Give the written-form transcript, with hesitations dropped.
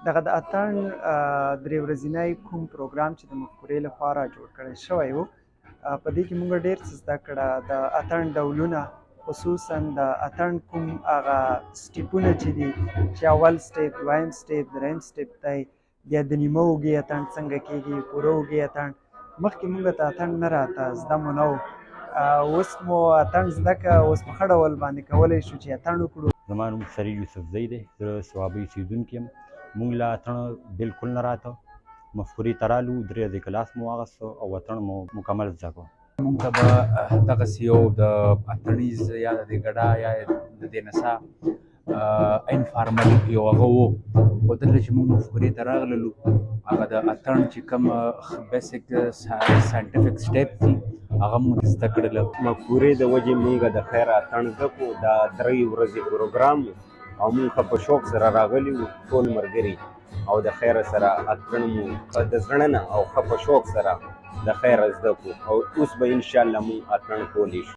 دغه د اتڼ درې ورځنی کوم پروګرام چې د مفکورې لپاره جوړ کړی شوی و، په دې کې موږ ډېر څه زده کړه. د اتڼ ډولونه، خصوصا د اتڼ کوم هغه سټیپونه چې دي، چې اول سټیپ، دویم سټیپ، دریم سټیپ دی، بیا د نیمه اوږې اتڼ څنګه کېږي، پوره اوږې اتڼ. مخکې موږ ته اتڼ نه راته زده مو نه و، اوس مو اتڼ زده کړه. اوس په ښه ډول باندې کولی شو چې اتڼ وکړو. زما نوم سریر یوسفزی دی، زه صوابۍ اوسېدونکی یم. موږ له اتڼ بلکل نه راته، مفکورې ته رالو، 3 ورځې کلاس مو واخیسته او اتڼ مو مکمل زده کړو. موږ ته به دغسې یو د اتڼیز یا د دې ګډا یا د دې نڅا انفارمل یو هغه و، خو دلته چې موږ مفکورې ته راغللو، هغه د اتڼ چې کوم بیسک ساینټیفیک سټیپ دي هغه موږ زده کړل. مفکورې د وجې موږ د خیر اتڼ زده کړو. دا 3 ورځې پروګرام او موږ ښه په شوق سره راغلي وو، ټول ملګري، او د خیر سره اتڼ مو د زړه نه او ښه په شوق سره د خیر زده کړو، او اوس به انشاءالله موږ اتڼ کولی شو.